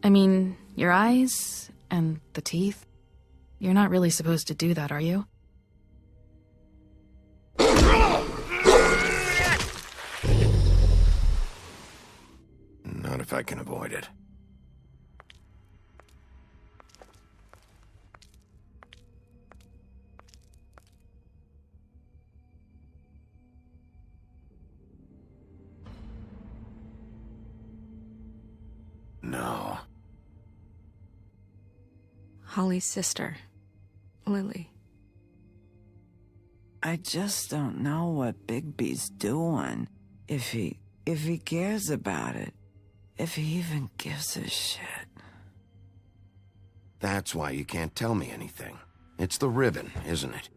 I mean, your eyes and the teeth. You're not really supposed to do that, are you? Not if I can avoid it. No. Holly's sister, Lily. I just don't know what Bigby's doing. If he cares about it. If he even gives a shit. That's why you can't tell me anything. It's the ribbon, isn't it?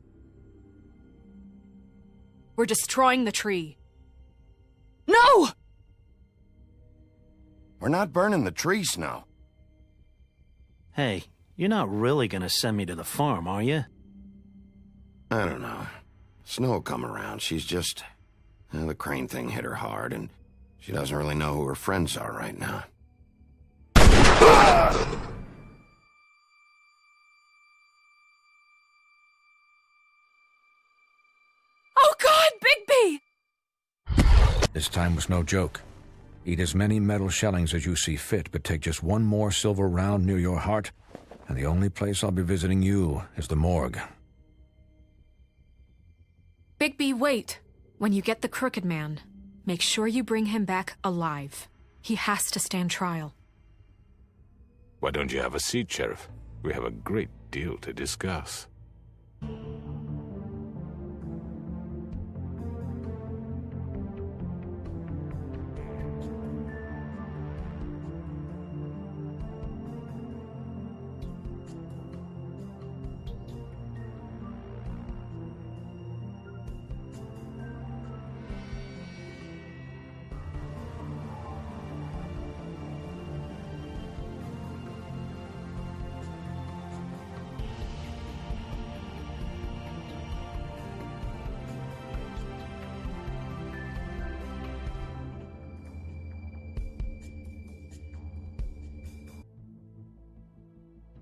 We're destroying the tree. No! We're not burning the tree, Snow. Hey, you're not really gonna send me to the farm, are you? I don't know. Snow will come around. She's just... the crane thing hit her hard, and she doesn't really know who her friends are right now. Oh God, Bigby! This time was no joke. Eat as many metal shellings as you see fit, but take just one more silver round near your heart, and the only place I'll be visiting you is the morgue. Bigby, wait. When you get the Crooked Man, make sure you bring him back alive. He has to stand trial. Why don't you have a seat, Sheriff? We have a great deal to discuss.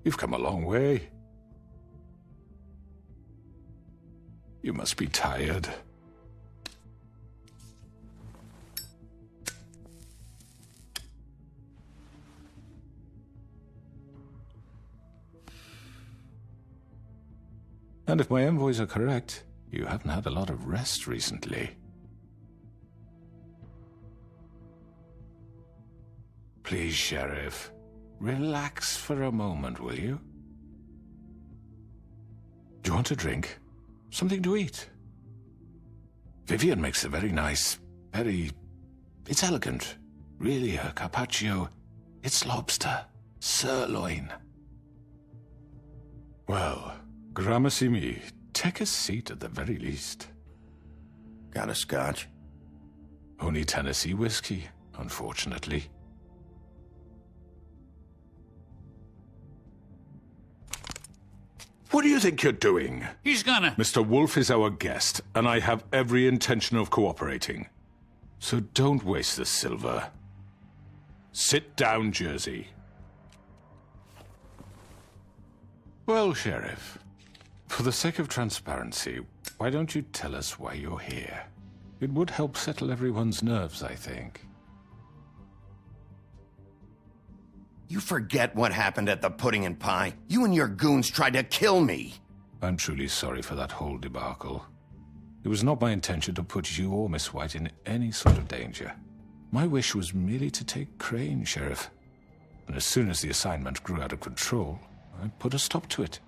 You've come a long way. You must be tired. And if my envoys are correct, you haven't had a lot of rest recently. Please, Sheriff. Relax for a moment, will you? Do you want a drink? Something to eat? Vivian makes a very nice, it's elegant. Really, her carpaccio, it's lobster, sirloin. Well, gramercy me, take a seat at the very least. Got a scotch? Only Tennessee whiskey, unfortunately. What do you think you're doing? He's gonna... Mr. Wolf is our guest, and I have every intention of cooperating. So don't waste the silver. Sit down, Jersey. Well, Sheriff, for the sake of transparency, why don't you tell us why you're here? It would help settle everyone's nerves, I think. You forget what happened at the Pudding and Pie. You and your goons tried to kill me. I'm truly sorry for that whole debacle. It was not my intention to put you or Miss White in any sort of danger. My wish was merely to take Crane, Sheriff. And as soon as the assignment grew out of control, I put a stop to it.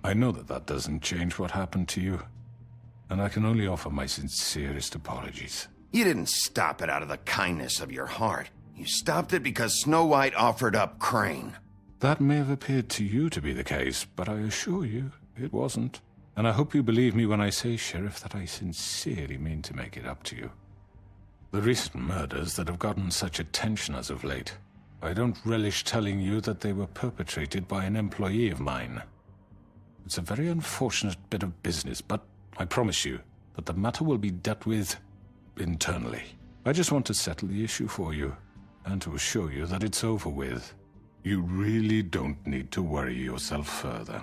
I know that that doesn't change what happened to you, and I can only offer my sincerest apologies. You didn't stop it out of the kindness of your heart. You stopped it because Snow White offered up Crane. That may have appeared to you to be the case, but I assure you it wasn't. And I hope you believe me when I say, Sheriff, that I sincerely mean to make it up to you. The recent murders that have gotten such attention as of late, I don't relish telling you that they were perpetrated by an employee of mine. It's a very unfortunate bit of business, but I promise you that the matter will be dealt with internally. I just want to settle the issue for you, and to assure you that it's over with. You really don't need to worry yourself further.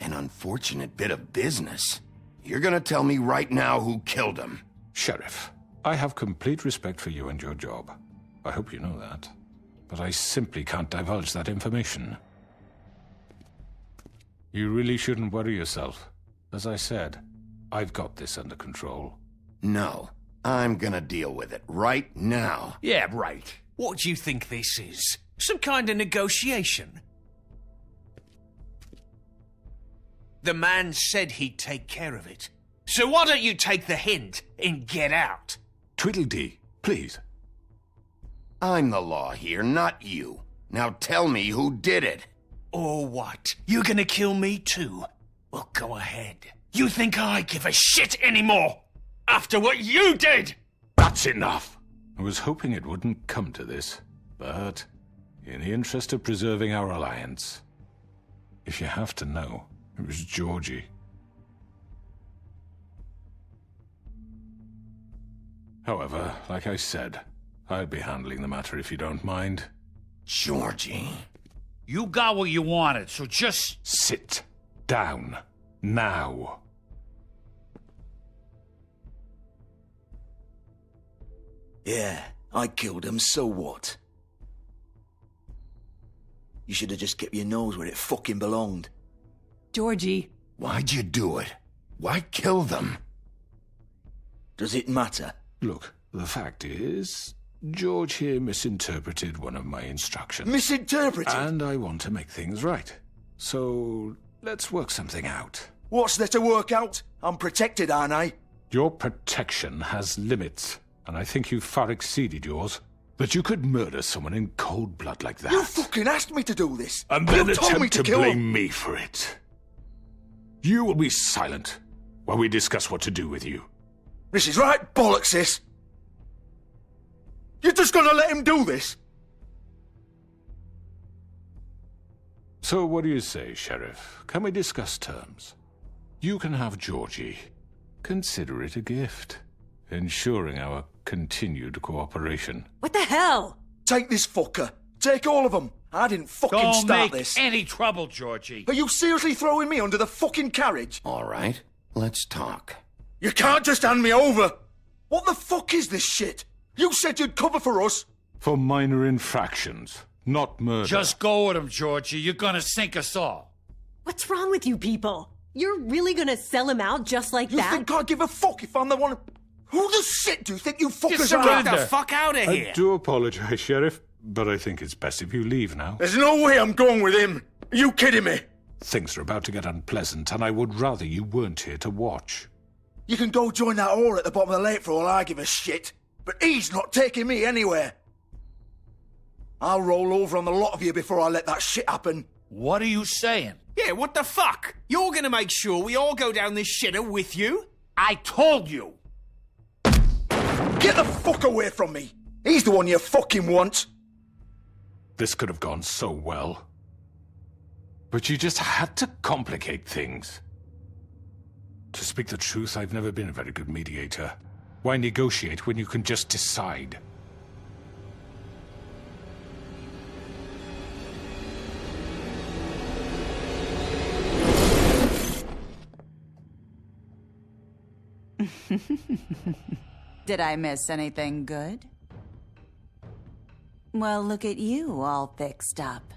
An unfortunate bit of business. You're gonna tell me right now who killed him. Sheriff, I have complete respect for you and your job. I hope you know that. But I simply can't divulge that information. You really shouldn't worry yourself. As I said, I've got this under control. No, I'm gonna deal with it right now. Yeah, right. What do you think this is? Some kind of negotiation? The man said he'd take care of it. So why don't you take the hint and get out? Tweedle Dee, please. I'm the law here, not you. Now tell me who did it. Or what? You're gonna kill me too? Well, go ahead. You think I give a shit anymore? After what you did? That's enough. I was hoping it wouldn't come to this, but in the interest of preserving our alliance, if you have to know, it was Georgie. However, like I said, I'll be handling the matter if you don't mind. Georgie? You got what you wanted, so just... Sit down. Now. Yeah, I killed him, so what? You should have just kept your nose where it fucking belonged. Georgie. Why'd you do it? Why kill them? Does it matter? Look, the fact is, George here misinterpreted one of my instructions. Misinterpreted? And I want to make things right. So, let's work something out. What's there to work out? I'm protected, aren't I? Your protection has limits, and I think you've far exceeded yours. That you could murder someone in cold blood like that. You fucking asked me to do this! And then you told me attempt to blame me for it. You will be silent while we discuss what to do with you. This is right bollocks, sis! You're just gonna let him do this? So what do you say, Sheriff? Can we discuss terms? You can have Georgie. Consider it a gift, ensuring our continued cooperation. What the hell? Take this fucker. Take all of them. I didn't fucking start this. Don't make any trouble, Georgie. Are you seriously throwing me under the fucking carriage? All right, let's talk. You can't just hand me over! What the fuck is this shit? You said you'd cover for us! For minor infractions, not murder. Just go with him, Georgie. You're gonna sink us all. What's wrong with you people? You're really gonna sell him out just like You that? think I give a fuck if I'm the one... Who the shit do you think you fuckers are? Get the fuck out of here! I do apologize, Sheriff, but I think it's best if you leave now. There's no way I'm going with him. Are you kidding me? Things are about to get unpleasant, and I would rather you weren't here to watch. You can go join that whore at the bottom of the lake for all I give a shit. But he's not taking me anywhere. I'll roll over on the lot of you before I let that shit happen. What are you saying? Yeah, what the fuck? You're gonna make sure we all go down this shitter with you? I told you! Get the fuck away from me! He's the one you fucking want! This could have gone so well. But you just had to complicate things. To speak the truth, I've never been a very good mediator. Why negotiate when you can just decide? Did I miss anything good? Well, look at you, all fixed up.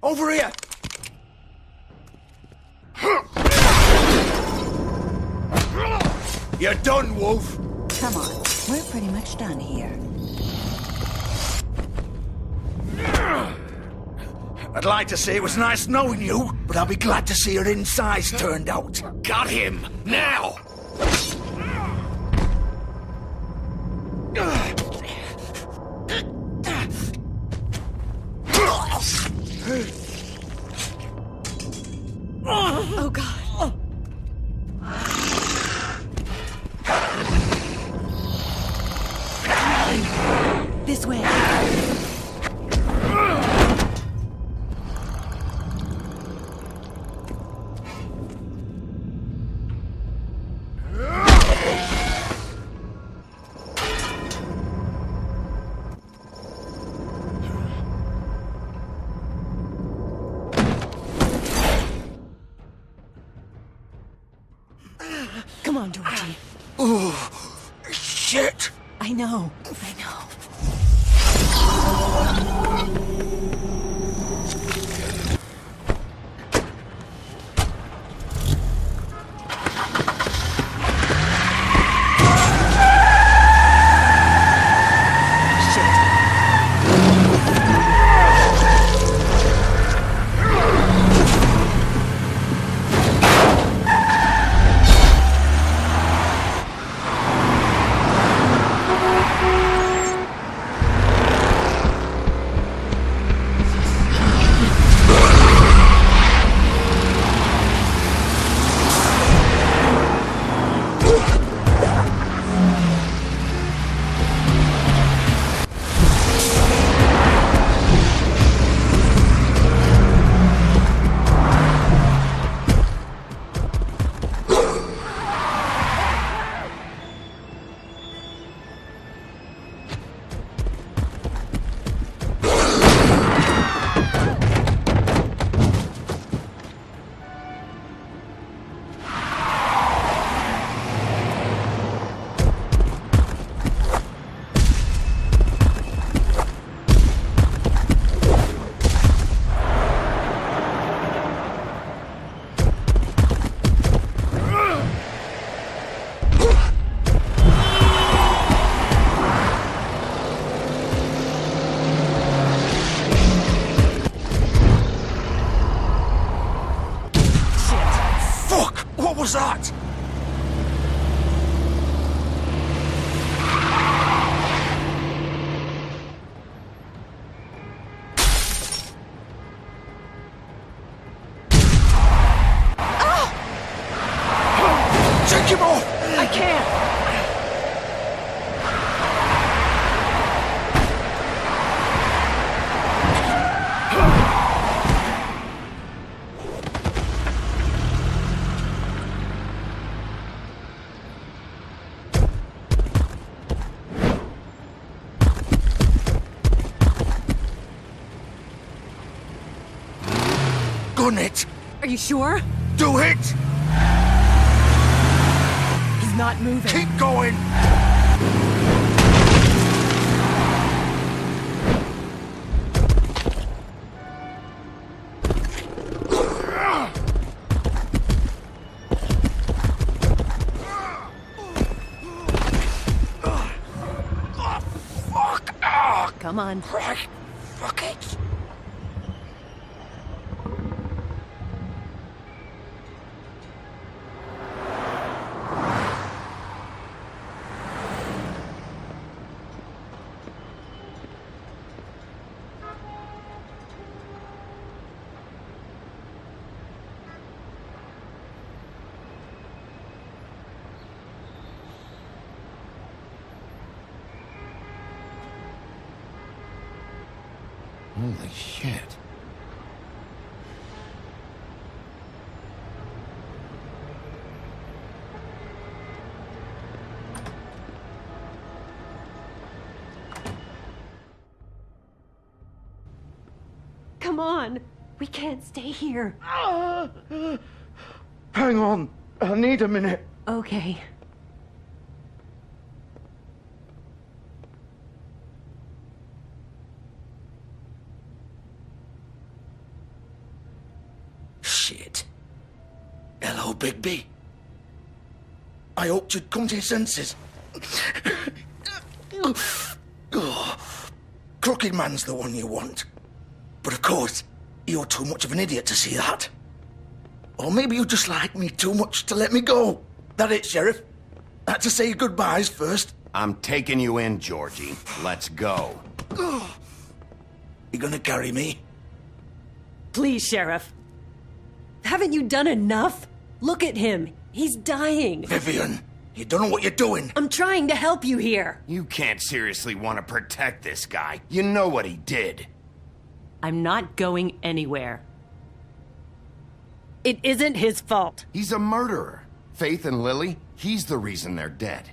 Over here! You're done, Wolf! Come on, we're pretty much done here. I'd like to say it was nice knowing you, but I'll be glad to see your insides turned out. Got him! Now! Oh, God. Come on, Georgie. Oh, shit! I know. What was that? Take him off! I can't! Gun it! Are you sure? Do it! He's not moving. Keep going! Come on. Fuck it! Holy shit. Come on. We can't stay here. Hang on. I need a minute. Okay. Shit. Hello, Bigby. I hoped you'd come to your senses. Crooked Man's the one you want. But of course, you're too much of an idiot to see that. Or maybe you just like me too much to let me go. That it, Sheriff? Had to say goodbyes first. I'm taking you in, Georgie. Let's go. You gonna carry me? Please, Sheriff. Haven't you done enough? Look at him. He's dying. Vivian, you don't know what you're doing. I'm trying to help you here. You can't seriously want to protect this guy. You know what he did. I'm not going anywhere. It isn't his fault. He's a murderer. Faith and Lily, he's the reason they're dead.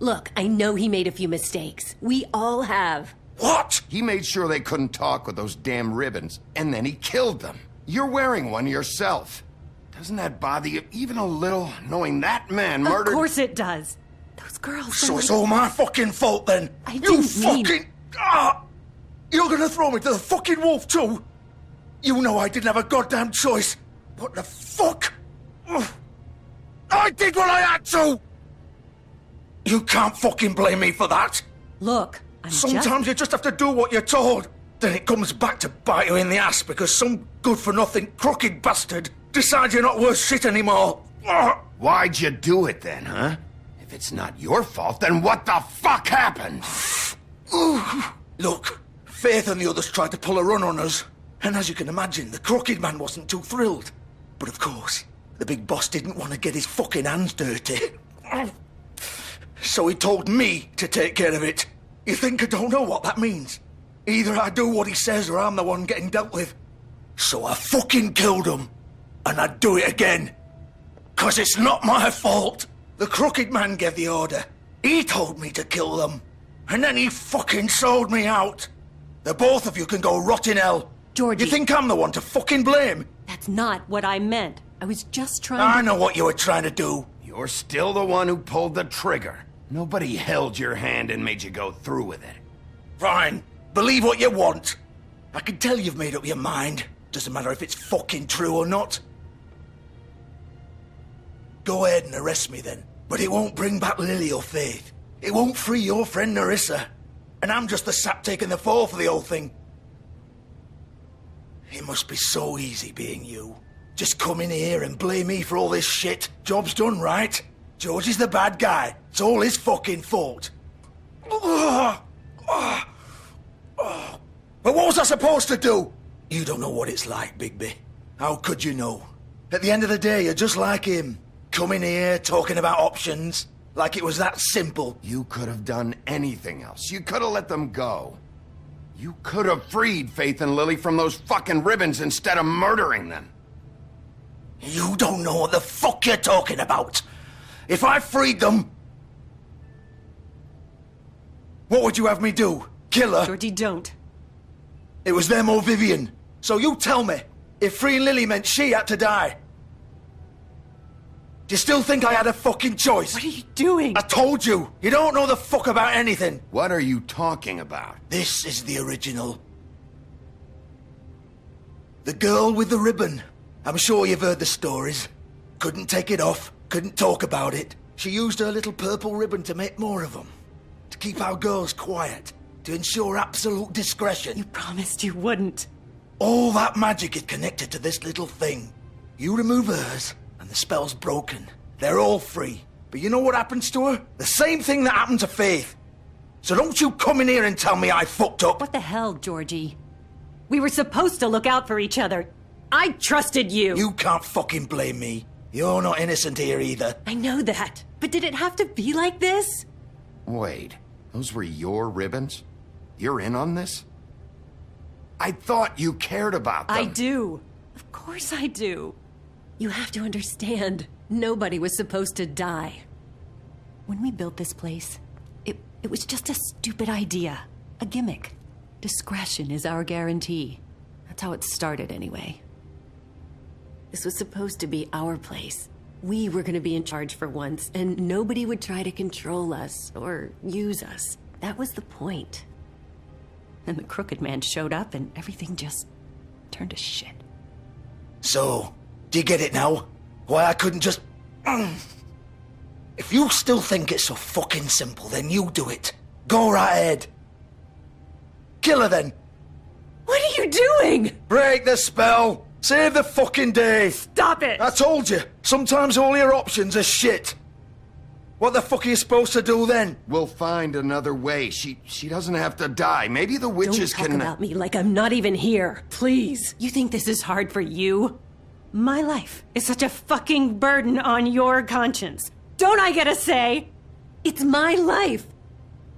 Look, I know he made a few mistakes. We all have. What? He made sure they couldn't talk with those damn ribbons, and then he killed them. You're wearing one yourself. Doesn't that bother you even a little, knowing that man murdered... Of course it does. Those girls... So it's all my fucking fault then? I didn't mean... fucking... You're gonna throw me to the fucking wolf too? You know I didn't have a goddamn choice. What the fuck? I did what I had to! You can't fucking blame me for that. Look, Sometimes you just have to do what you're told. Then it comes back to bite you in the ass because some good-for-nothing crooked bastard decides you're not worth shit anymore. Why'd you do it then, huh? If it's not your fault, then what the fuck happened? Look, Faith and the others tried to pull a run on us. And as you can imagine, the crooked man wasn't too thrilled. But of course, the big boss didn't want to get his fucking hands dirty. So he told me to take care of it. You think I don't know what that means? Either I do what he says or I'm the one getting dealt with. So I fucking killed him. And I'd do it again. 'Cause it's not my fault. The crooked man gave the order. He told me to kill them. And then he fucking sold me out. The both of you can go rot in hell. Georgie. You think I'm the one to fucking blame? That's not what I meant. I was just trying I know what you were trying to do. You're still the one who pulled the trigger. Nobody held your hand and made you go through with it. Fine. Believe what you want. I can tell you've made up your mind. Doesn't matter if it's fucking true or not. Go ahead and arrest me then. But it won't bring back Lily or Faith. It won't free your friend Nerissa. And I'm just the sap taking the fall for the whole thing. It must be so easy being you. Just come in here and blame me for all this shit. Job's done, right? Georgie's the bad guy. It's all his fucking fault. But what was I supposed to do? You don't know what it's like, Bigby. How could you know? At the end of the day, you're just like him. Coming here, talking about options. Like it was that simple. You could have done anything else. You could have let them go. You could have freed Faith and Lily from those fucking ribbons instead of murdering them. You don't know what the fuck you're talking about. If I freed them... What would you have me do? Kill her? Georgie, don't. It was them or Vivian. So you tell me, if freeing Lily meant she had to die. Do you still think I had a fucking choice? What are you doing? I told you. You don't know the fuck about anything. What are you talking about? This is the original. The girl with the ribbon. I'm sure you've heard the stories. Couldn't take it off. Couldn't talk about it. She used her little purple ribbon to make more of them. To keep our girls quiet. To ensure absolute discretion. You promised you wouldn't. All that magic is connected to this little thing. You remove hers, and the spell's broken. They're all free. But you know what happens to her? The same thing that happened to Faith. So don't you come in here and tell me I fucked up. What the hell, Georgie? We were supposed to look out for each other. I trusted you. You can't fucking blame me. You're not innocent here either. I know that. But did it have to be like this? Wait, those were your ribbons? You're in on this? I thought you cared about them. I do. Of course I do. You have to understand, nobody was supposed to die. When we built this place, it was just a stupid idea. A gimmick. Discretion is our guarantee. That's how it started anyway. This was supposed to be our place. We were going to be in charge for once, and nobody would try to control us or use us. That was the point. And the crooked man showed up, and everything just turned to shit. So, do you get it now? Why I couldn't just... If you still think it's so fucking simple, then you do it. Go right ahead. Kill her then. What are you doing? Break the spell. Save the fucking day. Stop it. I told you. Sometimes all your options are shit. What the fuck are you supposed to do then? We'll find another way. She doesn't have to die. Maybe the witches Don't talk about me like I'm not even here. Please. You think this is hard for you? My life is such a fucking burden on your conscience. Don't I get a say? It's my life.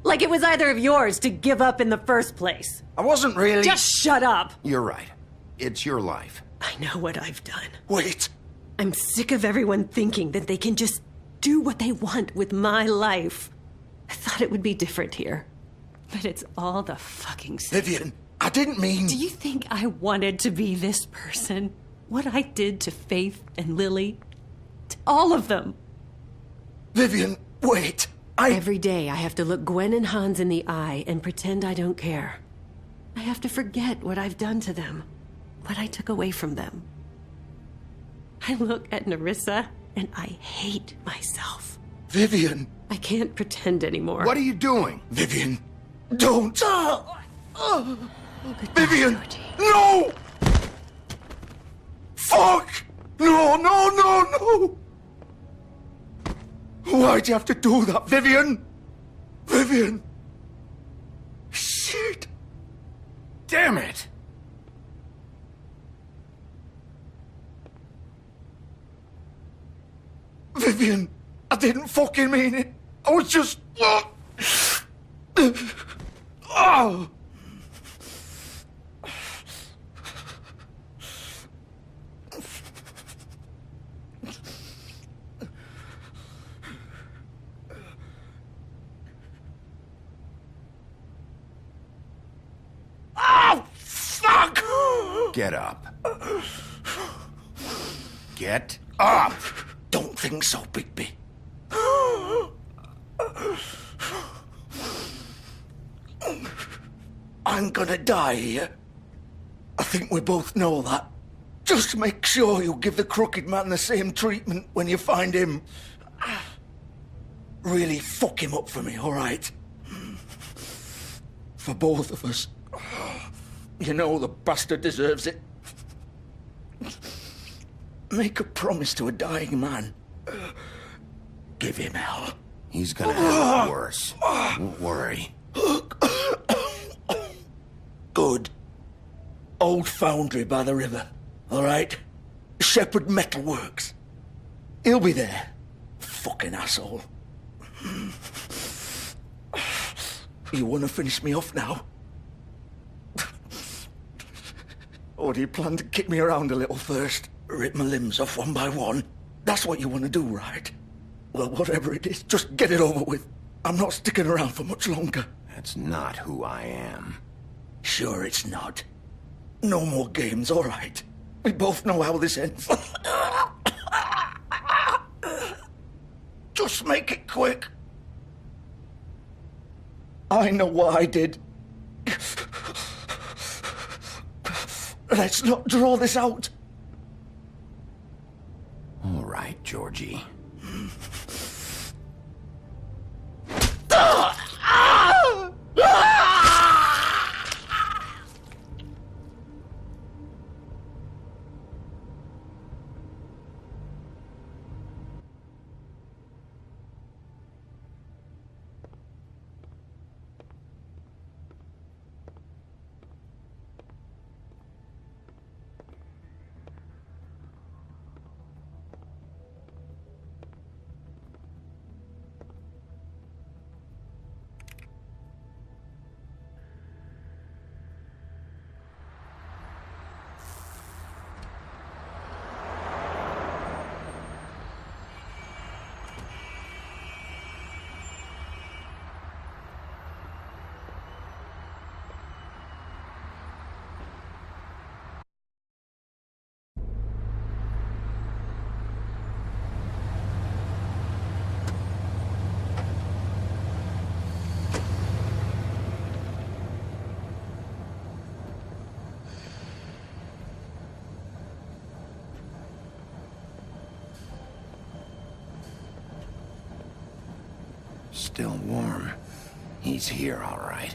Like it was either of yours to give up in the first place. I wasn't really... Just shut up. You're right. It's your life. I know what I've done. Wait. I'm sick of everyone thinking that they can just do what they want with my life. I thought it would be different here. But it's all the fucking same. Vivian, I didn't mean... Do you think I wanted to be this person? What I did to Faith and Lily, to all of them. Vivian, wait. Every day I have to look Gwen and Hans in the eye and pretend I don't care. I have to forget what I've done to them, what I took away from them. I look at Nerissa and I hate myself. Vivian. I can't pretend anymore. What are you doing? Vivian, don't. Vivian, no! Fuck! No, no, no, no! Why'd you have to do that, Vivian? Vivian! Shit! Damn it! Vivian, I didn't fucking mean it. I was just... Oh! Oh, fuck! Get up. Get up! Don't think so, Bigby. I'm gonna die here. I think we both know that. Just make sure you give the crooked man the same treatment when you find him. Really fuck him up for me, all right? For both of us. You know the bastard deserves it. Make a promise to a dying man. Give him hell. He's gonna have it worse. Don't worry. Good. Old foundry by the river, all right? Shepherd Metalworks. He'll be there. Fucking asshole. You want to finish me off now? Or do you plan to kick me around a little first? Rip my limbs off one by one? That's what you want to do, right? Well, whatever it is, just get it over with. I'm not sticking around for much longer. That's not who I am. Sure it's not. No more games, all right? We both know how this ends. Just make it quick. I know what I did. Let's not draw this out. All right, Georgie. Still warm. He's here, all right.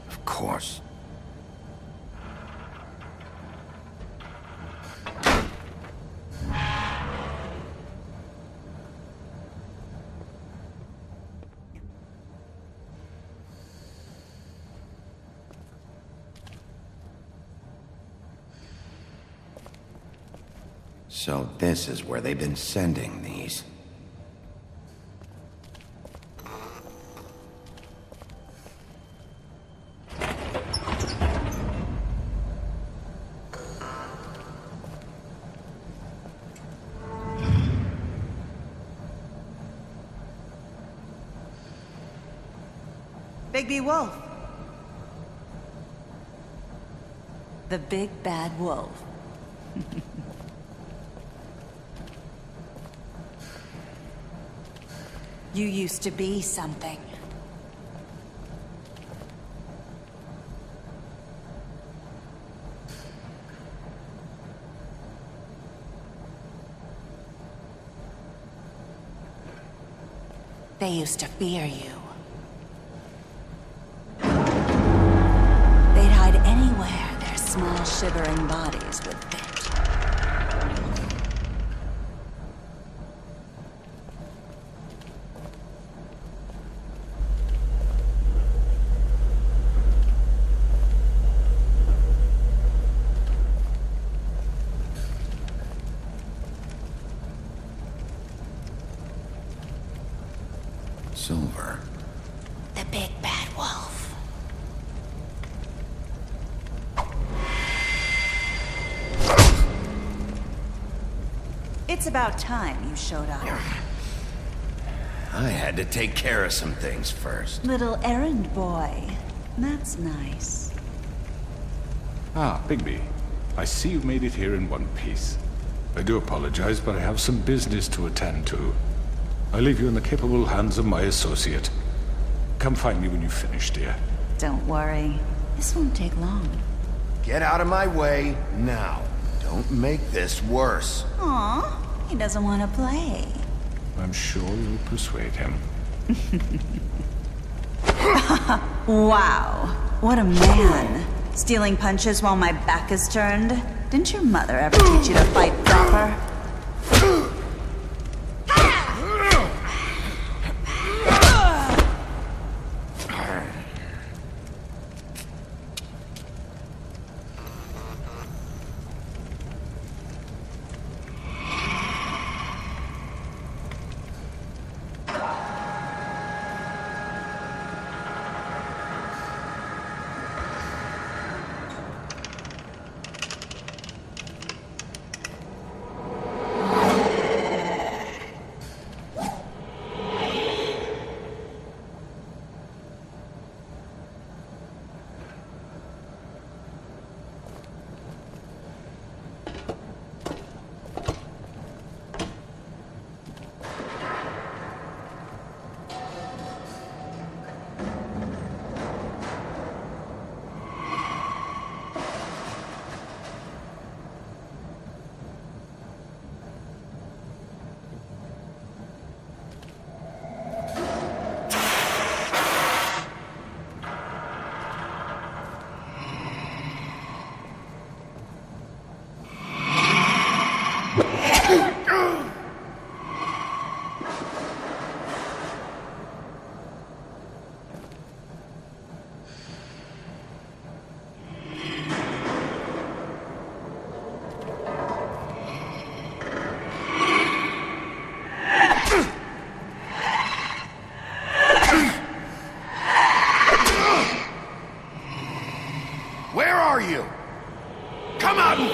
Of course. So this is where they've been sending these. Bigby Wolf. The big bad wolf. You used to be something. They used to fear you. They'd hide anywhere their small, shivering bodies would fit. Silver. The big bad wolf. It's about time you showed up. I had to take care of some things first. Little errand boy. That's nice. Ah, Bigby. I see you've made it here in one piece. I do apologize, but I have some business to attend to. I leave you in the capable hands of my associate. Come find me when you've finished, dear. Don't worry. This won't take long. Get out of my way now. Don't make this worse. Aw, he doesn't want to play. I'm sure you'll persuade him. Wow, what a man. Stealing punches while my back is turned? Didn't your mother ever teach you to fight proper?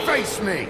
Face me!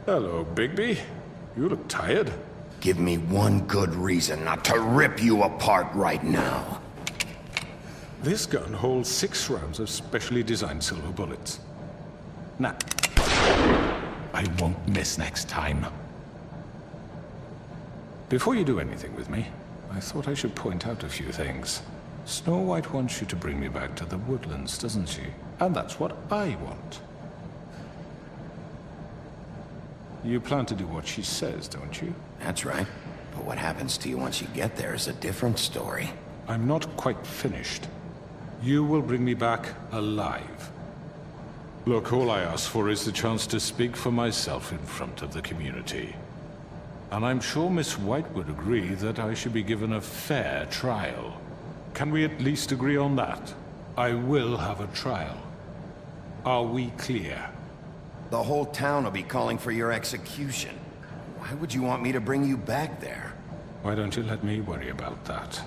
Hello, Bigby. You look tired. Give me one good reason not to rip you apart right now. This gun holds 6 rounds of specially designed silver bullets. Now, I won't miss next time. Before you do anything with me, I thought I should point out a few things. Snow White wants you to bring me back to the woodlands, doesn't she? And that's what I want. You plan to do what she says, don't you? That's right. But what happens to you once you get there is a different story. I'm not quite finished. You will bring me back alive. Look, all I ask for is the chance to speak for myself in front of the community. And I'm sure Miss White would agree that I should be given a fair trial. Can we at least agree on that? I will have a trial. Are we clear? The whole town will be calling for your execution. Why would you want me to bring you back there? Why don't you let me worry about that?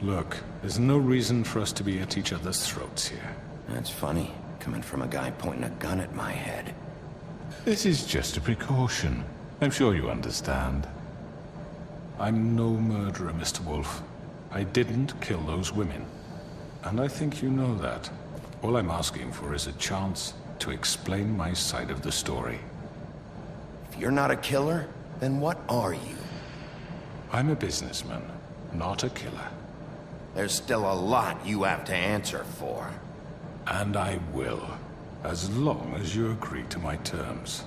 Look, there's no reason for us to be at each other's throats here. That's funny, coming from a guy pointing a gun at my head. This is just a precaution. I'm sure you understand. I'm no murderer, Mr. Wolf. I didn't kill those women. And I think you know that. All I'm asking for is a chance to explain my side of the story. If you're not a killer, then what are you? I'm a businessman, not a killer. There's still a lot you have to answer for. And I will, as long as you agree to my terms.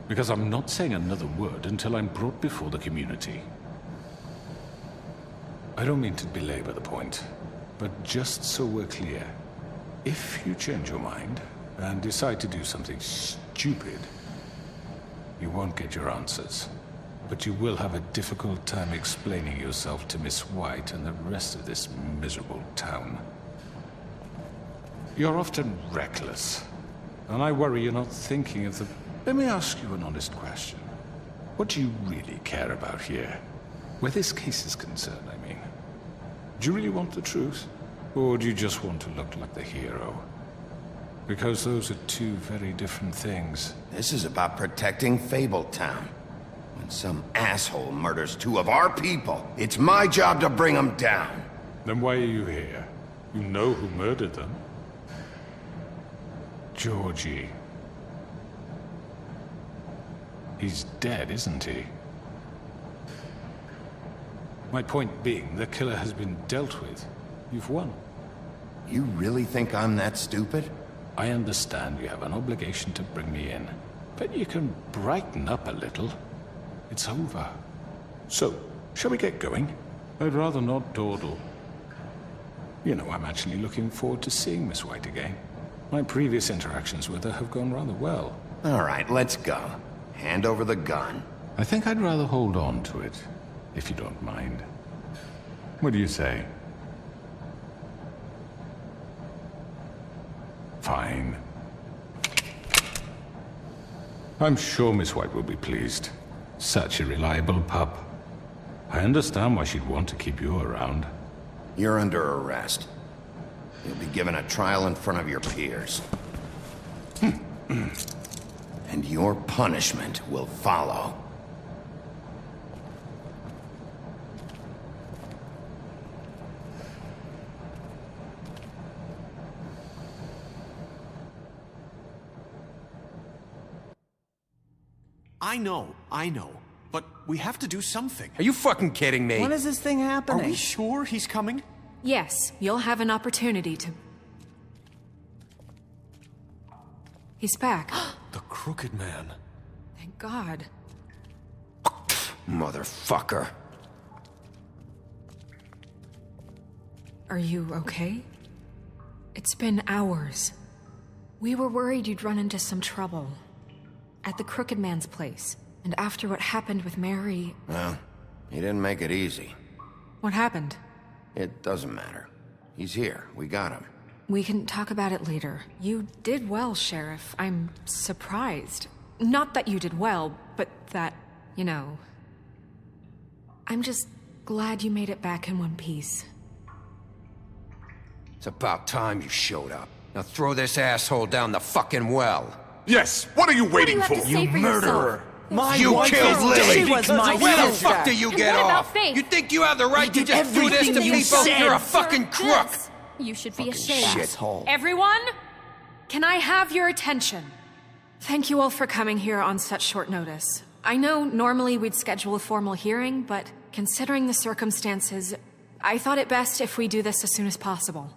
Because I'm not saying another word until I'm brought before the community. I don't mean to belabor the point, but just so we're clear, if you change your mind and decide to do something stupid, you won't get your answers. But you will have a difficult time explaining yourself to Miss White and the rest of this miserable town. You're often reckless, and I worry you're not thinking of the... Let me ask you an honest question. What do you really care about here? Where this case is concerned, I mean. Do you really want the truth? Or do you just want to look like the hero? Because those are two very different things. This is about protecting Fabletown. When some asshole murders 2 of our people, it's my job to bring them down. Then why are you here? You know who murdered them. Georgie. He's dead, isn't he? My point being, the killer has been dealt with. You've won. You really think I'm that stupid? I understand you have an obligation to bring me in, but you can brighten up a little. It's over. So, shall we get going? I'd rather not dawdle. You know, I'm actually looking forward to seeing Miss White again. My previous interactions with her have gone rather well. All right, let's go. Hand over the gun. I think I'd rather hold on to it, if you don't mind. What do you say? Fine. I'm sure Miss White will be pleased. Such a reliable pup. I understand why she'd want to keep you around. You're under arrest. You'll be given a trial in front of your peers. And your punishment will follow. I know. But we have to do something. Are you fucking kidding me? When is this thing happening? Are we sure he's coming? Yes, you'll have an opportunity to... He's back. The Crooked Man. Thank God. Motherfucker. Are you okay? It's been hours. We were worried you'd run into some trouble. At the Crooked Man's place. And after what happened with Mary... Well, he didn't make it easy. What happened? It doesn't matter. He's here. We got him. We can talk about it later. You did well, Sheriff. I'm surprised. Not that you did well, but that, you know... I'm just glad you made it back in one piece. It's about time you showed up. Now throw this asshole down the fucking well. Yes, what are you waiting What do for? you have to say for yourself? My You wife killed is Lily. dead She was because my of Where the sister. fuck do you And get what about off? Faith? You think you have the right to did just do this to everything you people? said. You're a fucking crook! Yes. You should be ashamed. Shithole. Everyone, can I have your attention? Thank you all for coming here on such short notice. I know normally we'd schedule a formal hearing, but considering the circumstances, I thought it best if we do this as soon as possible.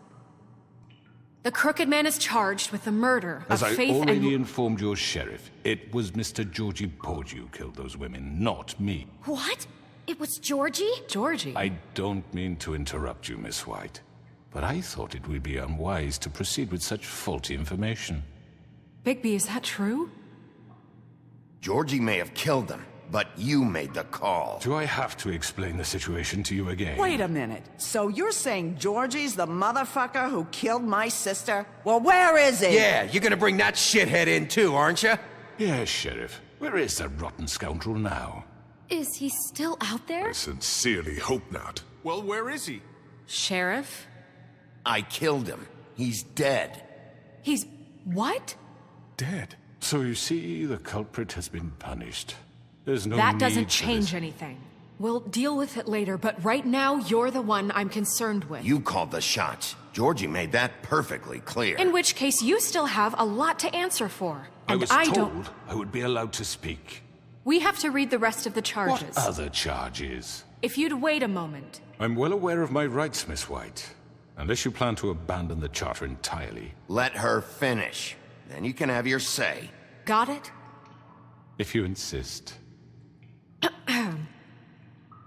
The Crooked Man is charged with the murder As of I Faith already and... informed your sheriff, it was Mr. Georgie Porgy who killed those women, not me. What? It was Georgie? Georgie? I don't mean to interrupt you, Miss White, but I thought it would be unwise to proceed with such faulty information. Bigby, is that true? Georgie may have killed them, but you made the call. Do I have to explain the situation to you again? Wait a minute. So you're saying Georgie's the motherfucker who killed my sister? Well, where is he? Yeah, you're gonna bring that shithead in too, aren't you? Yes, Sheriff. Where is that rotten scoundrel now? Is he still out there? I sincerely hope not. Well, where is he? Sheriff? I killed him. He's dead. He's... what? Dead. So you see, the culprit has been punished. There's no That need doesn't for change this. anything. We'll deal with it later, but right now, you're the one I'm concerned with. You called the shots. Georgie made that perfectly clear. In which case, you still have a lot to answer for. I And was I told don't... I would be allowed to speak. We have to read the rest of the charges. What other charges? If you'd wait a moment. I'm well aware of my rights, Miss White. Unless you plan to abandon the charter entirely. Let her finish. Then you can have your say. Got it? If you insist.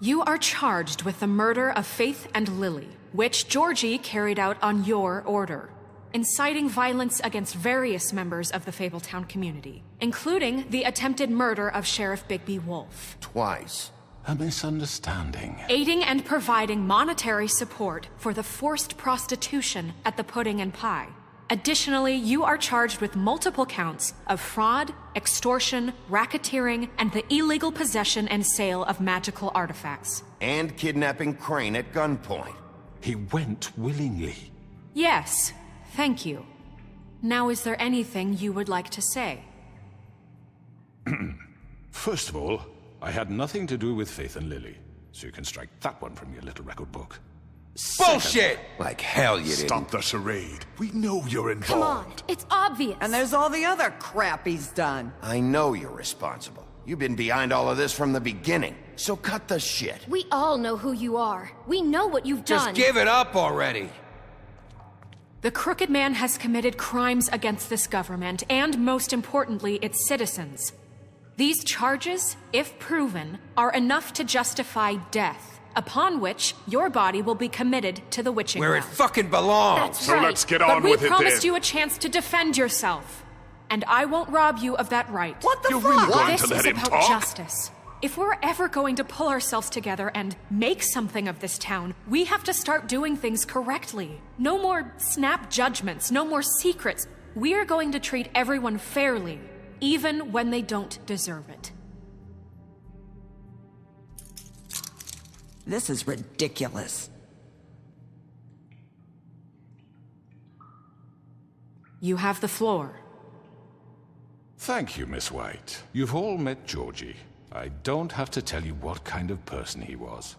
You are charged with the murder of Faith and Lily, which Georgie carried out on your order, inciting violence against various members of the Fabletown community, including the attempted murder of Sheriff Bigby Wolf. Twice. A misunderstanding. Aiding and providing monetary support for the forced prostitution at the Pudding and Pie. Additionally, you are charged with multiple counts of fraud, extortion, racketeering, and the illegal possession and sale of magical artifacts. And kidnapping Crane at gunpoint. He went willingly. Yes, thank you. Now, is there anything you would like to say? First of all, I had nothing to do with Faith and Lily, so you can strike that one from your little record book. Bullshit! Like hell you didn't. Stop the charade. We know you're involved. Come on, it's obvious. And there's all the other crap he's done. I know you're responsible. You've been behind all of this from the beginning. So cut the shit. We all know who you are. We know what you've done. Just give it up already. The Crooked Man has committed crimes against this government and, most importantly, its citizens. These charges, if proven, are enough to justify death, upon which your body will be committed to the witching Where it well. fucking belongs. That's So right. let's get on But with we it promised then. you a chance to defend yourself. And I won't rob you of that right. What the You're fuck? really going This to let is him about talk? justice. If we're ever going to pull ourselves together and make something of this town, we have to start doing things correctly. No more snap judgments, no more secrets. We are going to treat everyone fairly, even when they don't deserve it. This is ridiculous. You have the floor. Thank you, Miss White. You've all met Georgie. I don't have to tell you what kind of person he was.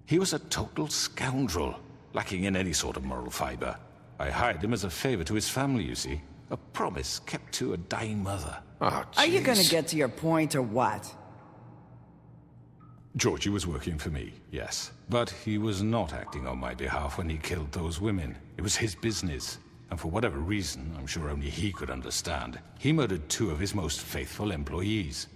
He was a total scoundrel, lacking in any sort of moral fiber. I hired him as a favor to his family, you see. A promise kept to a dying mother. Oh, Are you jeez. gonna get to your point or what? Georgie was working for me, yes. But he was not acting on my behalf when he killed those women. It was his business. And for whatever reason, I'm sure only he could understand, he murdered 2 of his most faithful employees.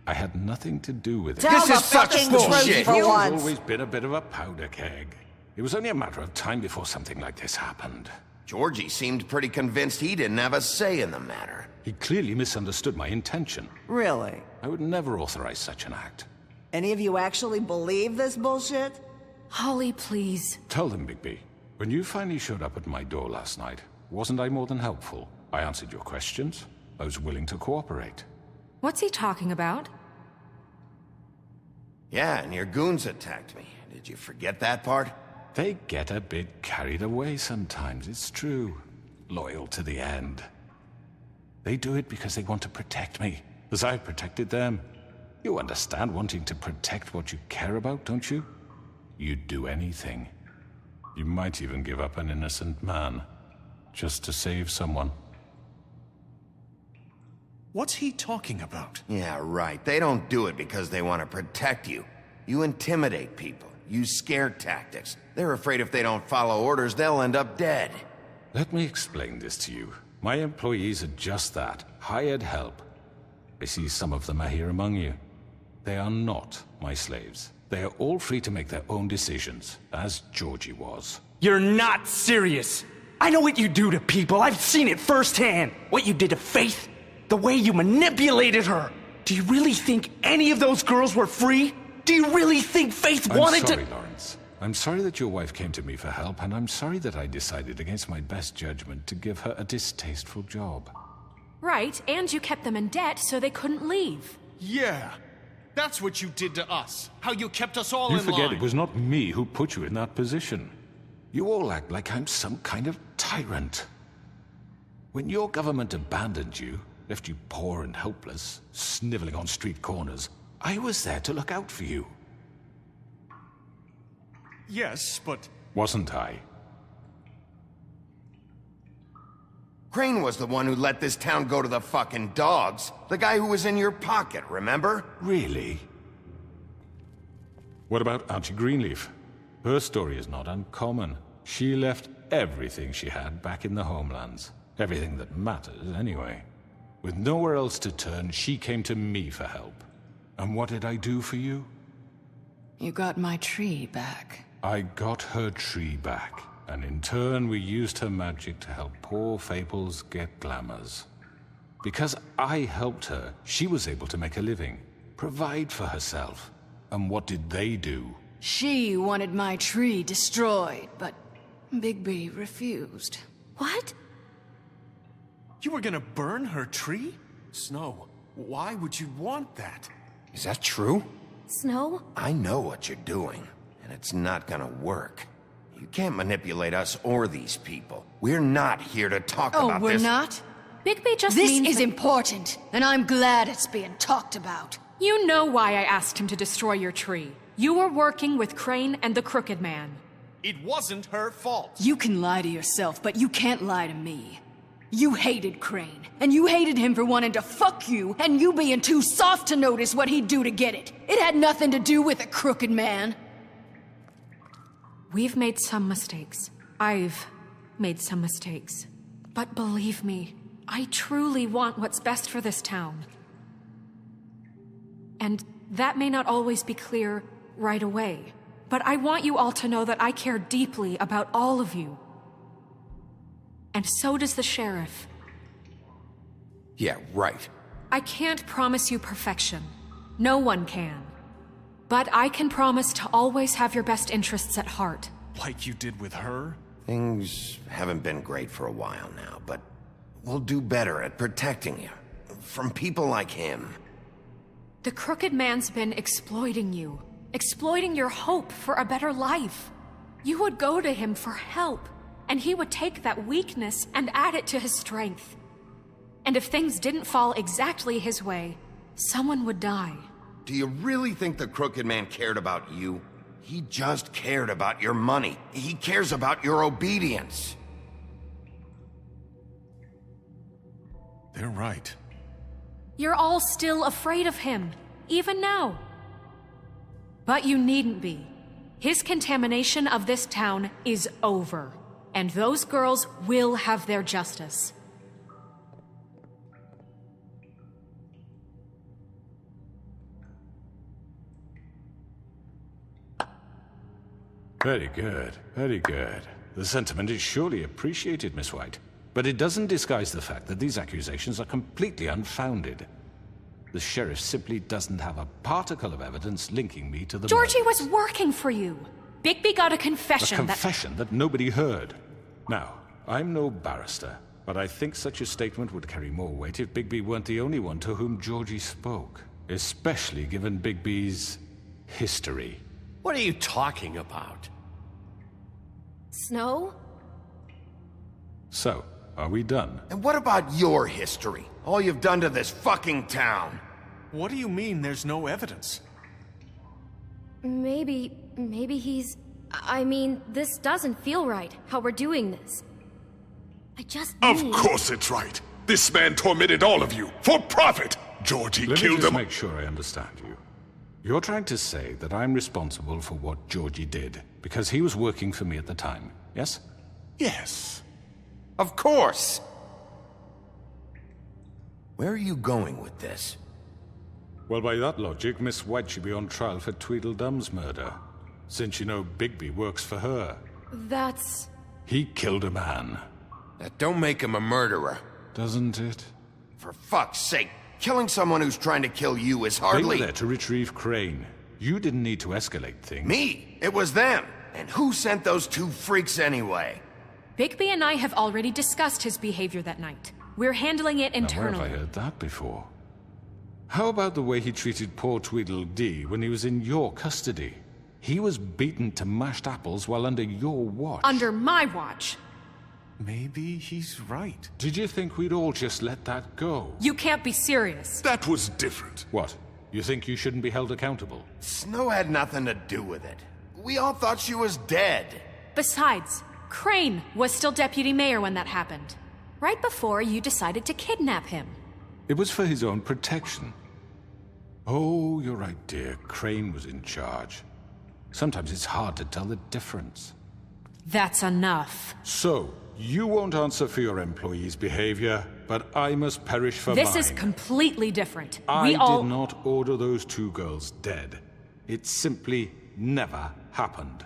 I had nothing to do with it. Tell the fucking truth for He's once. always been a bit of a powder keg. It was only a matter of time before something like this happened. Georgie seemed pretty convinced he didn't have a say in the matter. He clearly misunderstood my intention. Really? I would never authorize such an act. Any of you actually believe this bullshit? Holly, please. Tell them, Bigby. When you finally showed up at my door last night, wasn't I more than helpful? I answered your questions. I was willing to cooperate. What's he talking about? Yeah, and your goons attacked me. Did you forget that part? They get a bit carried away sometimes, it's true. Loyal to the end. They do it because they want to protect me, as I've protected them. You understand wanting to protect what you care about, don't you? You'd do anything. You might even give up an innocent man, just to save someone. What's he talking about? Yeah, right. They don't do it because they want to protect you. You intimidate people, use scare tactics. They're afraid if they don't follow orders, they'll end up dead. Let me explain this to you. My employees are just that, hired help. I see some of them are here among you. They are not my slaves. They are all free to make their own decisions, as Georgie was. You're not serious. I know what you do to people. I've seen it firsthand. What you did to Faith, the way you manipulated her. Do you really think any of those girls were free? Do you really think Faith wanted to— I'm sorry, Lawrence. I'm sorry that your wife came to me for help, and I'm sorry that I decided against my best judgment to give her a distasteful job. Right, and you kept them in debt so they couldn't leave. Yeah. That's what you did to us. How you kept us all in line. You forget it was not me who put you in that position. You all act like I'm some kind of tyrant. When your government abandoned you, left you poor and helpless, sniveling on street corners, I was there to look out for you. Yes, but... Wasn't I? Crane was the one who let this town go to the fucking dogs. The guy who was in your pocket, remember? Really? What about Auntie Greenleaf? Her story is not uncommon. She left everything she had back in the homelands. Everything that matters, anyway. With nowhere else to turn, she came to me for help. And what did I do for you? You got my tree back. I got her tree back. And in turn, we used her magic to help poor Fables get glamours. Because I helped her, she was able to make a living, provide for herself. And what did they do? She wanted my tree destroyed, but Bigby refused. What? You were gonna burn her tree? Snow, why would you want that? Is that true? Snow? I know what you're doing, and it's not gonna work. You can't manipulate us or these people. We're not here to talk about this. Oh, we're not? Bigby just This means is that— important, and I'm glad it's being talked about. You know why I asked him to destroy your tree. You were working with Crane and the Crooked Man. It wasn't her fault. You can lie to yourself, but you can't lie to me. You hated Crane, and you hated him for wanting to fuck you, and you being too soft to notice what he'd do to get it. It had nothing to do with a Crooked Man. We've made some mistakes. I've made some mistakes. But believe me, I truly want what's best for this town. And that may not always be clear right away, but I want you all to know that I care deeply about all of you. And so does the sheriff. Yeah, right. I can't promise you perfection. No one can. But I can promise to always have your best interests at heart. Like you did with her? Things haven't been great for a while now, but we'll do better at protecting you. From people like him. The Crooked Man's been exploiting you. Exploiting your hope for a better life. You would go to him for help, and he would take that weakness and add it to his strength. And if things didn't fall exactly his way, someone would die. Do you really think the Crooked Man cared about you? He just cared about your money. He cares about your obedience. They're right. You're all still afraid of him, even now. But you needn't be. His contamination of this town is over, and those girls will have their justice. Very good, very good. The sentiment is surely appreciated, Miss White. But it doesn't disguise the fact that these accusations are completely unfounded. The sheriff simply doesn't have a particle of evidence linking me to the Georgie murders. was working for you. Bigby got a confession A confession that nobody heard. Now, I'm no barrister, but I think such a statement would carry more weight if Bigby weren't the only one to whom Georgie spoke. Especially given Bigby's history. What are you talking about? Snow? So, Are we done? And what about your history? All you've done to this fucking town? What do you mean there's no evidence? Maybe he's... I mean, this doesn't feel right, how we're doing this. I just Of need... course it's right. This man tormented all of you, for profit! Georgie Let me killed just them. make sure I understand you. You're trying to say that I'm responsible for what Georgie did, because he was working for me at the time, yes? Yes. Of course! Where are you going with this? Well, by that logic, Miss White should be on trial for Tweedle Dum's murder, since you know Bigby works for her. That's... He killed a man. That don't make him a murderer. Doesn't it? For fuck's sake, killing someone who's trying to kill you is They hardly... were there to retrieve Crane. You didn't need to escalate things. Me? It was them. And who sent those two freaks anyway? Bigby and I have already discussed his behavior that night. We're handling it Now, where internally. have I heard that before? How about the way he treated poor Tweedle D when he was in your custody? He was beaten to mashed apples while under your watch. Under my watch. Maybe he's right. Did you think we'd all just let that go? You can't be serious. That was different. What? You think you shouldn't be held accountable? Snow had nothing to do with it. We all thought she was dead. Besides, Crane was still deputy mayor when that happened. Right before you decided to kidnap him. It was for his own protection. Oh, you're right, dear. Crane was in charge. Sometimes it's hard to tell the difference. That's enough. So, you won't answer for your employees' behavior, but I must perish for mine. This is completely different. I did not order those two girls dead. It simply never happened.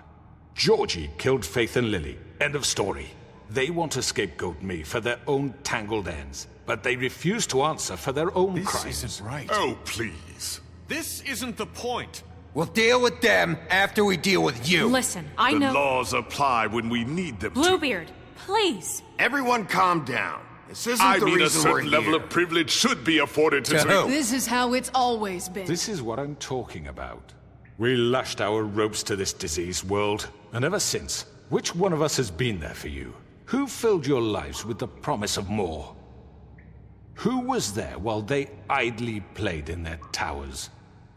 Georgie killed Faith and Lily. End of story. They want to scapegoat me for their own tangled ends, but they refuse to answer for their own crimes. This isn't right. Oh, please. This isn't the point. We'll deal with them after we deal with you. Listen, I know... The laws apply when we need them Bluebeard, please. Everyone calm down. This isn't I the mean, a reason we're certain level here. of privilege should be afforded to... This is how it's always been. This is what I'm talking about. We lashed our ropes to this diseased world, and ever since, which one of us has been there for you? Who filled your lives with the promise of more? Who was there while they idly played in their towers,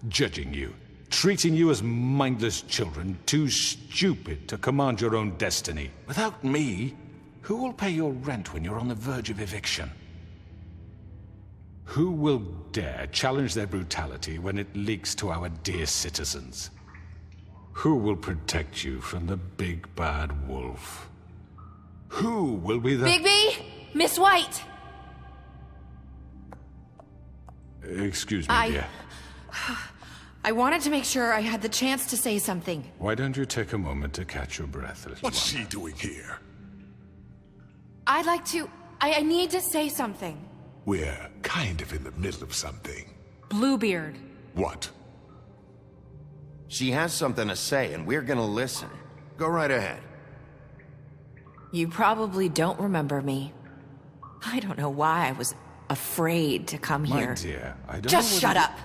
judging you, treating you as mindless children, too stupid to command your own destiny? Without me, who will pay your rent when you're on the verge of eviction? Who will dare challenge their brutality when it leaks to our dear citizens? Who will protect you from the big bad wolf? Who will be the... Bigby! Miss White! Excuse me, dear. I wanted to make sure I had the chance to say something. Why don't you take a moment to catch your breath, little What's one? she doing here? I'd like to... I need to say something. We're kind of in the middle of something. Bluebeard. What? She has something to say, and we're gonna listen. Go right ahead. You probably don't remember me. I don't know why I was afraid to come My here. dear, I don't Just know shut whether- up.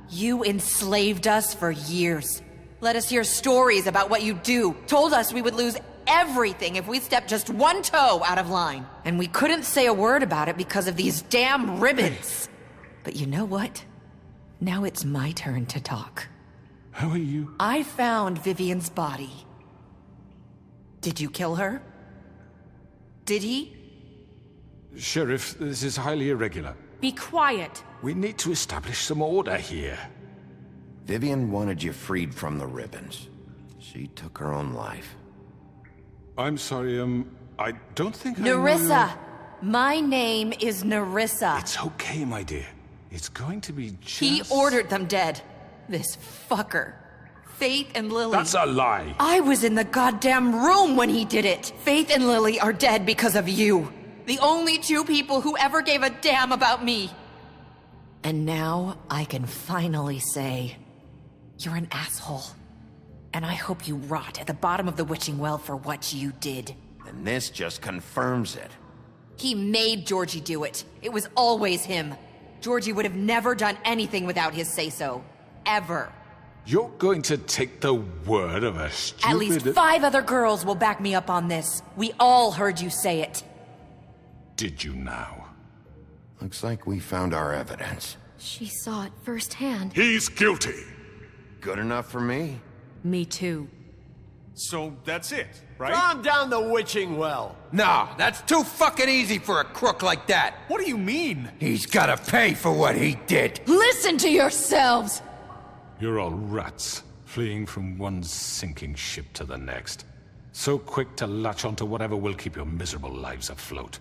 You enslaved us for years. Let us hear stories about what you do. Told us we would lose everything if we stepped just one toe out of line. And we couldn't say a word about it because of these damn ribbons. But you know what? Now it's my turn to talk. How are you? I found Vivian's body. Did you kill her? Did he? Sheriff, this is highly irregular. Be quiet. We need to establish some order here. Vivian wanted you freed from the ribbons. She took her own life. I'm sorry, I don't think Nerissa! My name is Nerissa. It's okay, my dear. It's going to be just... He ordered them dead. This fucker. Faith and Lily. That's a lie. I was in the goddamn room when he did it. Faith and Lily are dead because of you. The only two people who ever gave a damn about me. And now I can finally say, you're an asshole. And I hope you rot at the bottom of the witching well for what you did. And this just confirms it. He made Georgie do it. It was always him. Georgie would have never done anything without his say-so. Ever. You're going to take the word of a stupid... At least 5 other girls will back me up on this. We all heard you say it. did you now? Looks like we found our evidence. She saw it firsthand. He's guilty. Good enough for me. Me too. So that's it, right? Calm down the witching well. No, that's too fucking easy for a crook like that. What do you mean? He's gotta pay for what he did. Listen to yourselves! You're all rats, fleeing from one sinking ship to the next. So quick to latch onto whatever will keep your miserable lives afloat.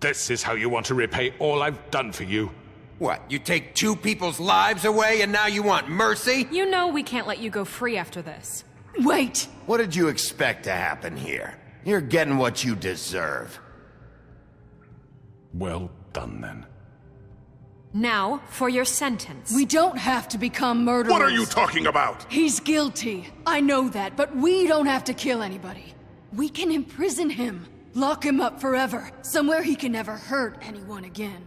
This is how you want to repay all I've done for you? What, you take two people's lives away and now you want mercy? You know we can't let you go free after this. Wait! What did you expect to happen here? You're getting what you deserve. Well done, then. Now, for your sentence. We don't have to become murderers. What are you talking about? He's guilty. I know that, but we don't have to kill anybody. We can imprison him. Lock him up forever. Somewhere he can never hurt anyone again.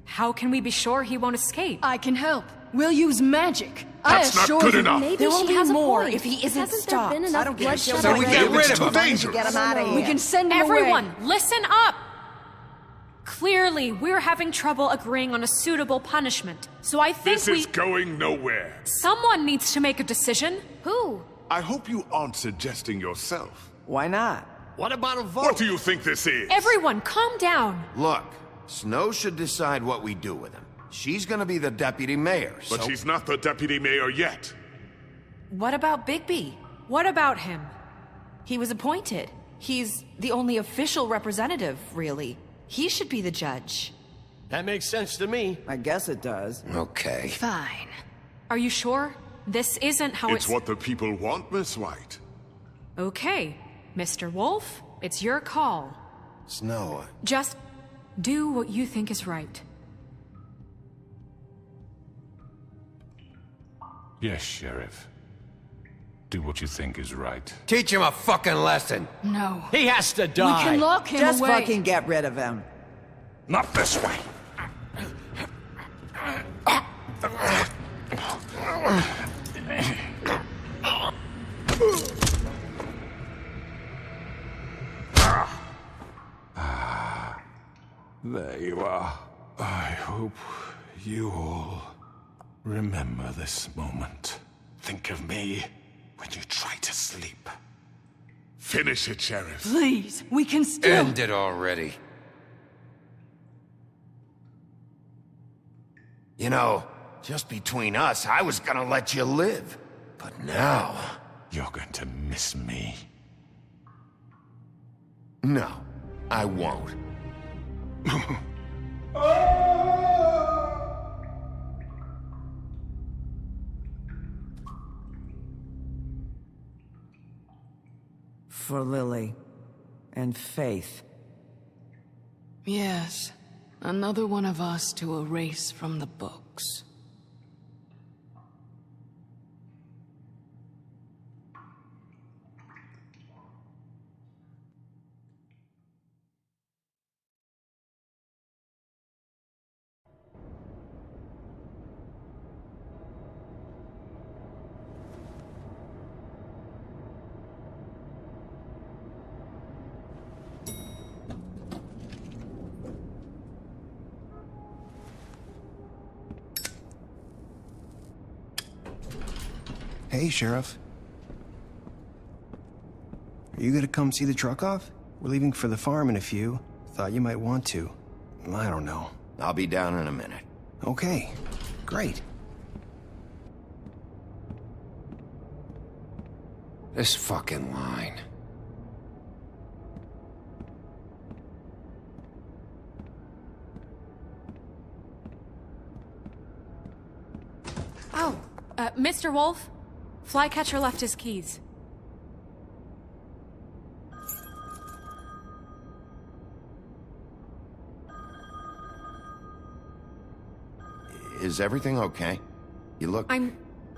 How can we be sure he won't escape? I can help. We'll use magic. That's not good enough. Maybe There will she be has a more point. if he isn't Hasn't stopped. there been enough bloodshed So we get rid of him. Dangerous. Get him out of here. We can send him Everyone, away. listen up! Clearly, we're having trouble agreeing on a suitable punishment. So I think This is going nowhere. someone needs to make a decision. Who? I hope you aren't suggesting yourself. Why not? What about a vote? What do you think this is? Everyone, calm down. Look, Snow should decide what we do with him. She's gonna be the deputy mayor, so... But she's not the deputy mayor yet. What about Bigby? What about him? He was appointed. He's the only official representative, really. He should be the judge. That makes sense to me. I guess it does. Okay. Fine. Are you sure? This isn't how It's what the people want, Miss White. Okay, Mr. Wolf, it's your call. Snow, Just do what you think is right. Yes, Sheriff. Do what you think is right. Teach him a fucking lesson. No. He has to die. We can lock him Just away. fucking get rid of him. Not this way. There you are. I hope you all remember this moment. Think of me when you try to sleep. Finish it, Sheriff. Please, we can still... End it already. you know, just between us, I was gonna let you live. But now... You're going to miss me. No, I won't. For Lily. And Faith. Yes. Another one of us to erase from the books. Hey, Sheriff. Are you gonna come see the truck off? We're leaving for the farm in a few. Thought you might want to. I don't know. I'll be down in a minute. Okay, great. This fucking line. Oh, Mr. Wolf? Flycatcher left his keys. Is everything okay? You look...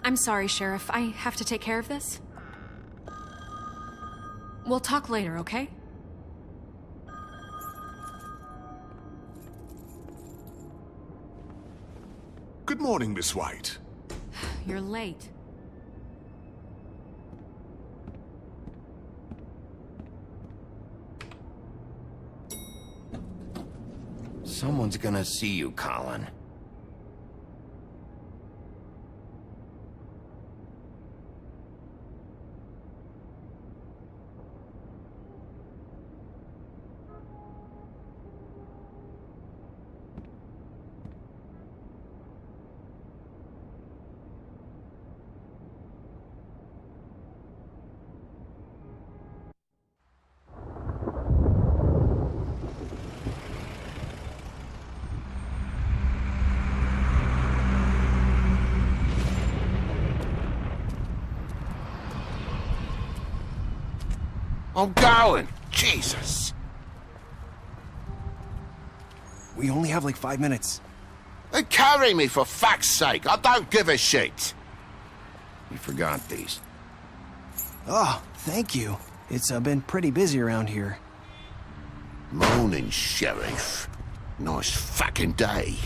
I'm sorry, Sheriff. I have to take care of this. We'll talk later, okay? Good morning, Miss White. You're late. Someone's gonna see you, Colin. I'm going. Jesus. We only have like 5 minutes. Then carry me for fuck's sake. I don't give a shit. You forgot these. Oh, thank you. It's been pretty busy around here. Morning, Sheriff. Nice fucking day.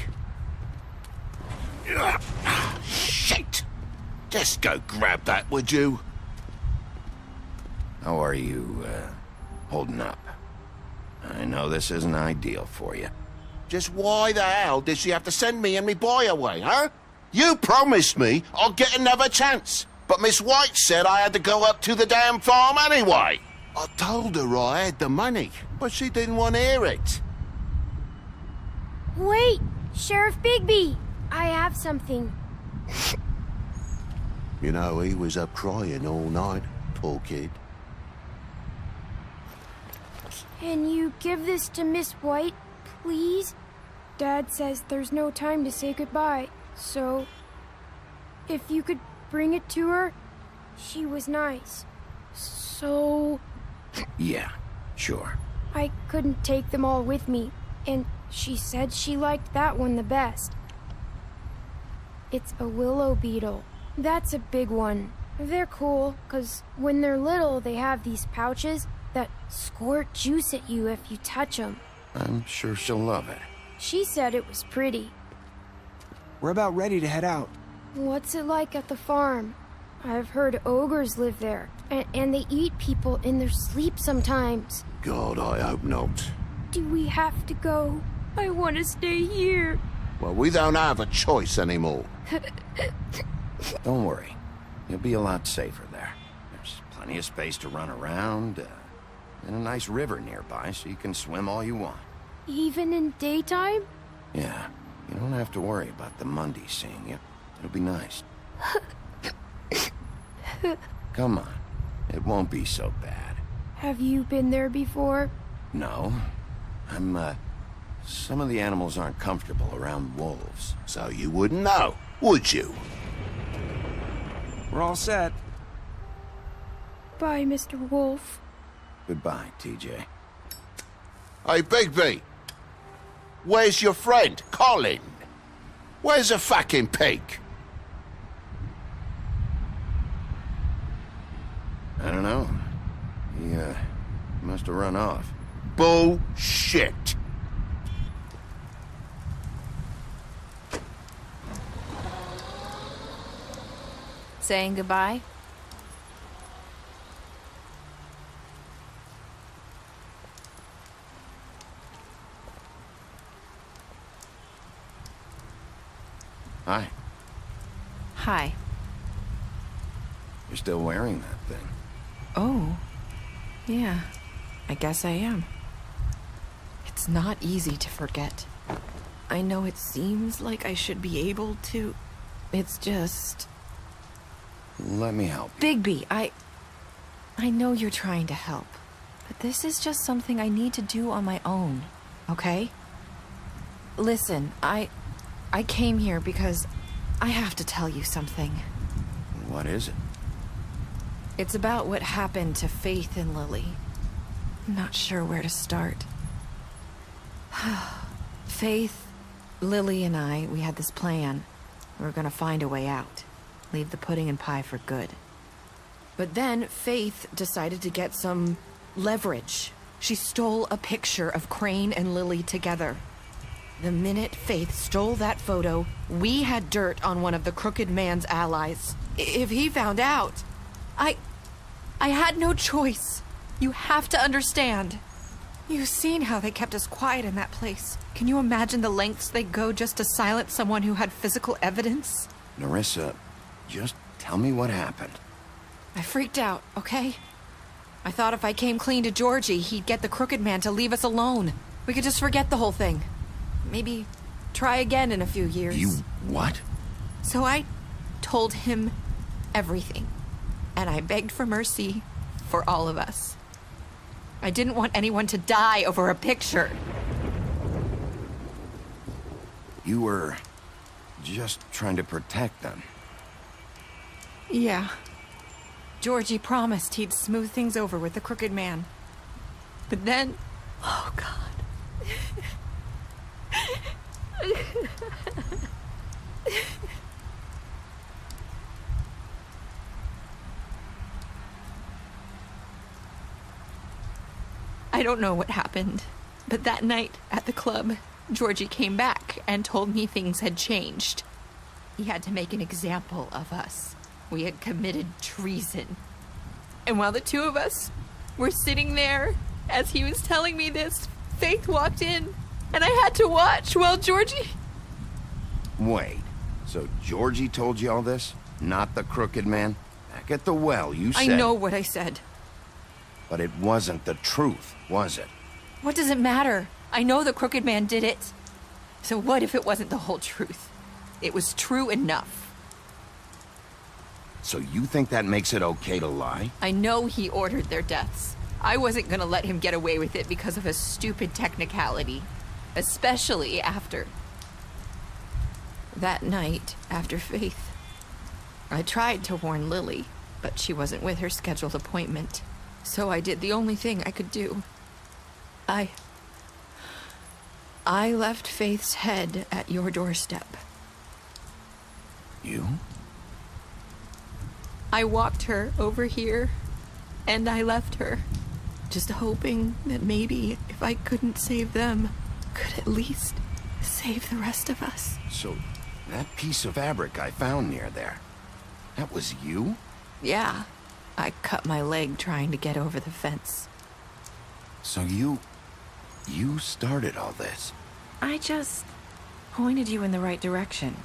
Shit. Just go grab that, would you? How are you, holding up? I know this isn't ideal for you. Just why the hell did she have to send me and me boy away, huh? You promised me I'd get another chance, but Miss White said I had to go up to the damn farm anyway. I told her I had the money, but she didn't want to hear it. Wait! Sheriff Bigby! I have something. You know, he was up crying all night, poor kid. Can you give this to Miss White, please? Dad says there's no time to say goodbye, so... if you could bring it to her, she was nice. So... Yeah, sure. I couldn't take them all with me, and she said she liked that one the best. It's a willow beetle. That's a big one. They're cool, 'cause when they're little, they have these pouches that squirt juice at you if you touch them. I'm sure she'll love it. She said it was pretty. We're about ready to head out. What's it like at the farm? I've heard ogres live there, and they eat people in their sleep sometimes. God, I hope not. Do we have to go? I want to stay here. Well, we don't have a choice anymore. Don't worry. You'll be a lot safer there. There's plenty of space to run around, and a nice river nearby so you can swim all you want. Even in daytime? Yeah, you don't have to worry about the Mundy seeing you. It'll be nice. Come on. It won't be so bad. Have you been there before? No. Some of the animals aren't comfortable around wolves. So you wouldn't know, would you? We're all set. Bye, Mr. Wolf. Goodbye, TJ. Hey, Bigby. Where's your friend, Colin? Where's the fucking pig? I don't know. He, must have run off. Bullshit. Saying goodbye? Hi. Hi. You're still wearing that thing. Oh. Yeah. I guess I am. It's not easy to forget. I know it seems like I should be able to. It's just... Let me help you. Bigby, I know you're trying to help, but this is just something I need to do on my own, okay? Listen, I came here because I have to tell you something. What is it? It's about what happened to Faith and Lily. I'm not sure where to start. Faith, Lily, and I, we had this plan. We were gonna find a way out. Leave the pudding and pie for good. But then Faith decided to get some leverage. She stole a picture of Crane and Lily together. The minute Faith stole that photo, we had dirt on one of the crooked man's allies. If he found out, I had no choice. You have to understand. You've seen how they kept us quiet in that place. Can you imagine the lengths they'd go just to silence someone who had physical evidence? Nerissa, just tell me what happened. I freaked out, okay? I thought if I came clean to Georgie, he'd get the crooked man to leave us alone. We could just forget the whole thing. Maybe try again in a few years. You what? So I told him everything. And I begged for mercy for all of us. I didn't want anyone to die over a picture. You were just trying to protect them. Yeah. Georgie promised he'd smooth things over with the crooked man. But then... Oh, God. I don't know what happened, but that night at the club, Georgie came back and told me things had changed. He had to make an example of us. We had committed treason. And while the two of us were sitting there, as he was telling me this, Faith walked in, and I had to watch while Georgie... Wait, so Georgie told you all this? Not the crooked man? Back at the well, you said... I know what I said. But it wasn't the truth, was it? What does it matter? I know the crooked man did it. So what if it wasn't the whole truth? It was true enough. So you think that makes it okay to lie? I know he ordered their deaths. I wasn't gonna let him get away with it because of a stupid technicality. Especially after... That night, after Faith, I tried to warn Lily, but she wasn't with her scheduled appointment. So I did the only thing I could do. I left Faith's head at your doorstep. You? I walked her over here, and I left her, just hoping that maybe if I couldn't save them, could at least save the rest of us. So, that piece of fabric I found near there, that was you? Yeah. I cut my leg trying to get over the fence. So you started all this? I just pointed you in the right direction.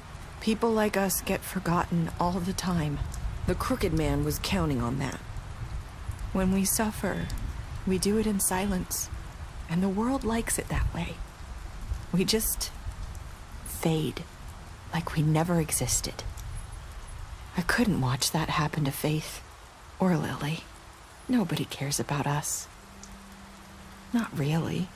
People like us get forgotten all the time. The crooked man was counting on that. When we suffer, we do it in silence, and the world likes it that way. We just fade, like we never existed. I couldn't watch that happen to Faith. Or Lily. Nobody cares about us. Not really.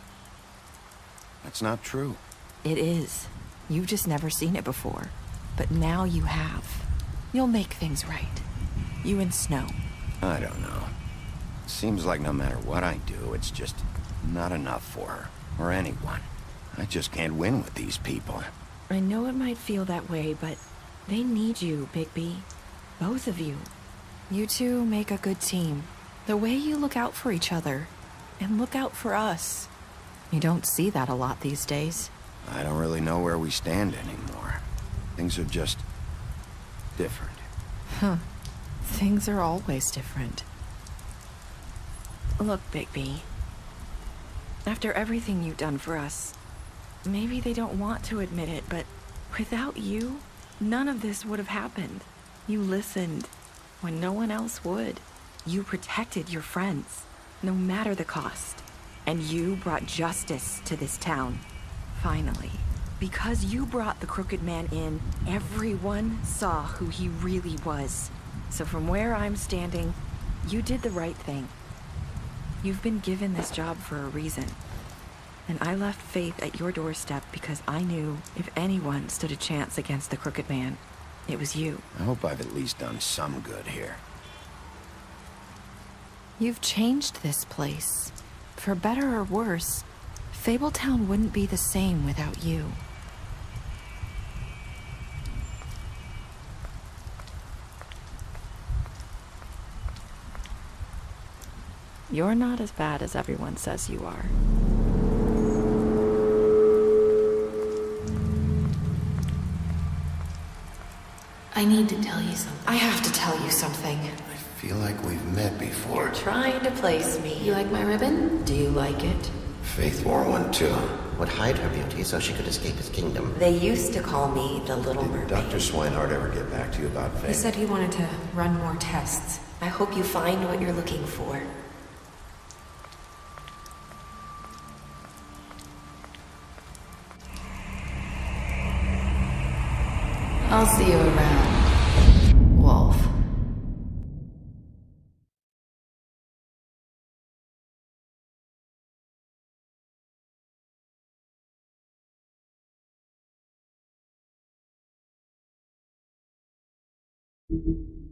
That's not true. It is. You've just never seen it before. But now you have. You'll make things right. You and Snow. I don't know. Seems like no matter what I do, it's just not enough for her. Or anyone. I just can't win with these people. I know it might feel that way, but they need you, Bigby. Both of you. You two make a good team. The way you look out for each other, and look out for us. You don't see that a lot these days. I don't really know where we stand anymore. Things are just... different. Huh. Things are always different. Look, Bigby. After everything you've done for us, maybe they don't want to admit it, but without you, none of this would have happened. You listened when no one else would. You protected your friends, no matter the cost. And you brought justice to this town. Finally. Because you brought the crooked man in, everyone saw who he really was. So from where I'm standing, you did the right thing. You've been given this job for a reason. And I left Faith at your doorstep because I knew if anyone stood a chance against the crooked man, it was you. I hope I've at least done some good here. You've changed this place. For better or worse, Fabletown wouldn't be the same without you. You're not as bad as everyone says you are. I need to tell you something. I have to tell you something. I feel like we've met before. You're trying to place me. You like my ribbon? Do you like it? Faith wore one too. Would hide her beauty so she could escape his kingdom. They used to call me the Little Did Mermaid. Dr. Swinehart ever get back to you about Faith? He said he wanted to run more tests. I hope you find what you're looking for. I'll see you around, Wolf. Thank you.